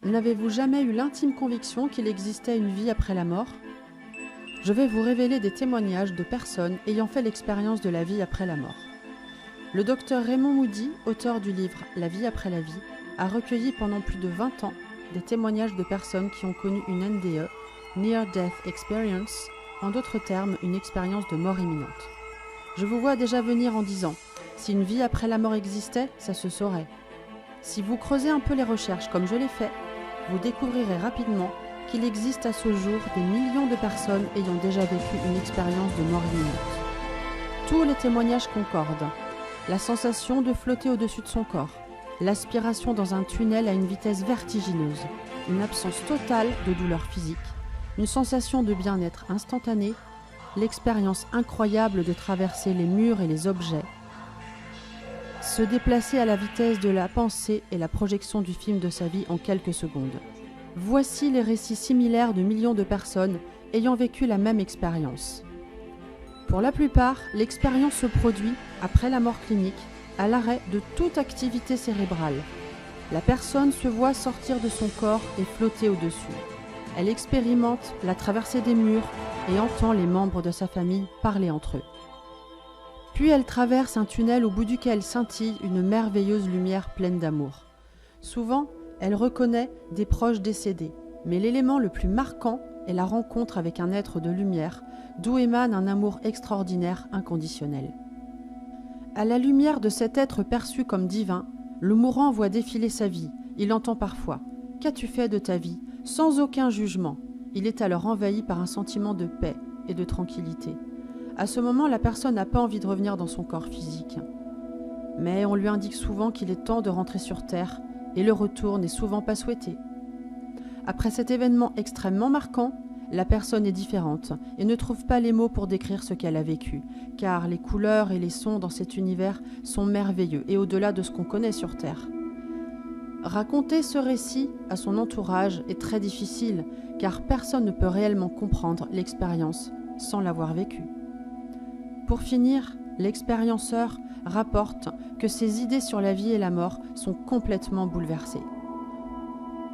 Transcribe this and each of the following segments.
N'avez-vous jamais eu l'intime conviction qu'il existait une vie après la mort? Je vais vous révéler des témoignages de personnes ayant fait l'expérience de la vie après la mort. Le docteur Raymond Moody, auteur du livre « La vie après la vie », a recueilli pendant plus de 20 ans des témoignages de personnes qui ont connu une NDE, Near Death Experience, en d'autres termes, une expérience de mort imminente. Je vous vois déjà venir en disant « Si une vie après la mort existait, ça se saurait ». Si vous creusez un peu les recherches comme je l'ai fait, vous découvrirez rapidement qu'il existe à ce jour des millions de personnes ayant déjà vécu une expérience de mort imminente. Tous les témoignages concordent. La sensation de flotter au-dessus de son corps, l'aspiration dans un tunnel à une vitesse vertigineuse, une absence totale de douleur physique, une sensation de bien-être instantané, l'expérience incroyable de traverser les murs et les objets, se déplacer à la vitesse de la pensée et la projection du film de sa vie en quelques secondes. Voici les récits similaires de millions de personnes ayant vécu la même expérience. Pour la plupart, l'expérience se produit, après la mort clinique, à l'arrêt de toute activité cérébrale. La personne se voit sortir de son corps et flotter au-dessus. Elle expérimente la traversée des murs et entend les membres de sa famille parler entre eux. Puis elle traverse un tunnel au bout duquel scintille une merveilleuse lumière pleine d'amour. Souvent, elle reconnaît des proches décédés, mais l'élément le plus marquant est la rencontre avec un être de lumière, d'où émane un amour extraordinaire, inconditionnel. À la lumière de cet être perçu comme divin, le mourant voit défiler sa vie. Il entend parfois « Qu'as-tu fait de ta vie ?» sans aucun jugement. Il est alors envahi par un sentiment de paix et de tranquillité. À ce moment, la personne n'a pas envie de revenir dans son corps physique. Mais on lui indique souvent qu'il est temps de rentrer sur Terre et le retour n'est souvent pas souhaité. Après cet événement extrêmement marquant, la personne est différente et ne trouve pas les mots pour décrire ce qu'elle a vécu, car les couleurs et les sons dans cet univers sont merveilleux et au-delà de ce qu'on connaît sur Terre. Raconter ce récit à son entourage est très difficile, car personne ne peut réellement comprendre l'expérience sans l'avoir vécue. Pour finir, l'expérienceur rapporte que ses idées sur la vie et la mort sont complètement bouleversées.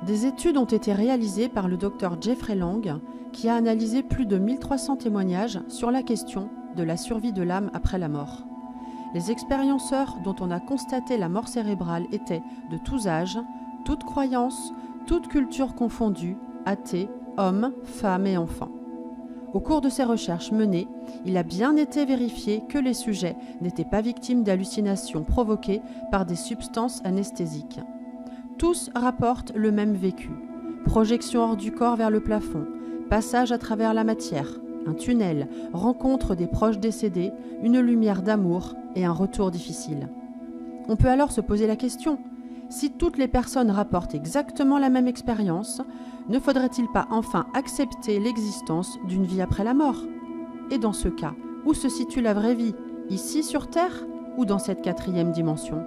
Des études ont été réalisées par le docteur Jeffrey Lang, qui a analysé plus de 1300 témoignages sur la question de la survie de l'âme après la mort. Les expérienceurs dont on a constaté la mort cérébrale étaient de tous âges, toutes croyances, toutes cultures confondues, athées, hommes, femmes et enfants. Au cours de ces recherches menées, il a bien été vérifié que les sujets n'étaient pas victimes d'hallucinations provoquées par des substances anesthésiques. Tous rapportent le même vécu. Projection hors du corps vers le plafond, passage à travers la matière, un tunnel, rencontre des proches décédés, une lumière d'amour et un retour difficile. On peut alors se poser la question, si toutes les personnes rapportent exactement la même expérience, ne faudrait-il pas enfin accepter l'existence d'une vie après la mort? Et dans ce cas, où se situe la vraie vie? Ici sur Terre ou dans cette 4e dimension?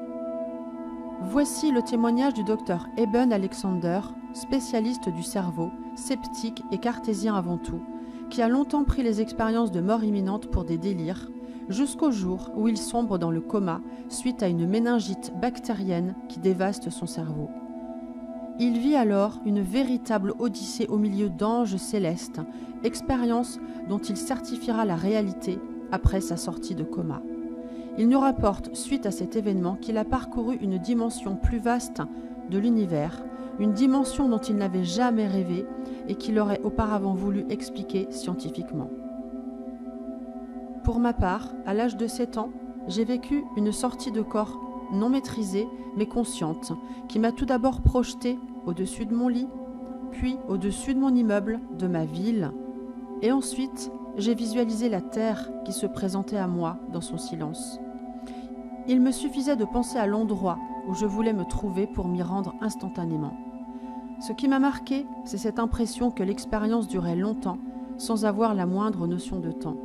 Voici le témoignage du docteur Eben Alexander, spécialiste du cerveau, sceptique et cartésien avant tout, qui a longtemps pris les expériences de mort imminente pour des délires, jusqu'au jour où il sombre dans le coma suite à une méningite bactérienne qui dévaste son cerveau. Il vit alors une véritable odyssée au milieu d'anges célestes, expérience dont il certifiera la réalité après sa sortie de coma. Il nous rapporte, suite à cet événement, qu'il a parcouru une dimension plus vaste de l'univers, une dimension dont il n'avait jamais rêvé et qu'il aurait auparavant voulu expliquer scientifiquement. Pour ma part, à l'âge de 7 ans, j'ai vécu une sortie de corps non maîtrisée mais consciente, qui m'a tout d'abord projetée au-dessus de mon lit, puis au-dessus de mon immeuble, de ma ville, et ensuite j'ai visualisé la terre qui se présentait à moi dans son silence. Il me suffisait de penser à l'endroit où je voulais me trouver pour m'y rendre instantanément. Ce qui m'a marqué, c'est cette impression que l'expérience durait longtemps, sans avoir la moindre notion de temps.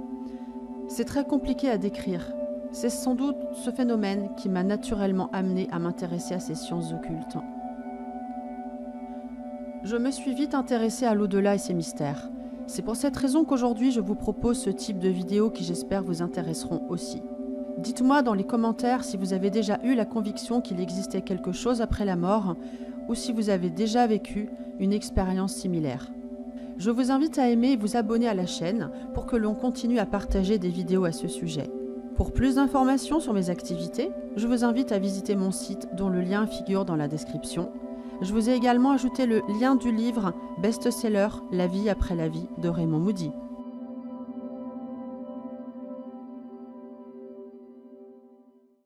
C'est très compliqué à décrire. C'est sans doute ce phénomène qui m'a naturellement amené à m'intéresser à ces sciences occultes. Je me suis vite intéressée à l'au-delà et ses mystères. C'est pour cette raison qu'aujourd'hui je vous propose ce type de vidéos qui j'espère vous intéresseront aussi. Dites-moi dans les commentaires si vous avez déjà eu la conviction qu'il existait quelque chose après la mort, ou ou si vous avez déjà vécu une expérience similaire. Je vous invite à aimer et vous abonner à la chaîne pour que l'on continue à partager des vidéos à ce sujet. Pour plus d'informations sur mes activités, je vous invite à visiter mon site dont le lien figure dans la description. Je vous ai également ajouté le lien du livre best-seller La vie après la vie de Raymond Moody.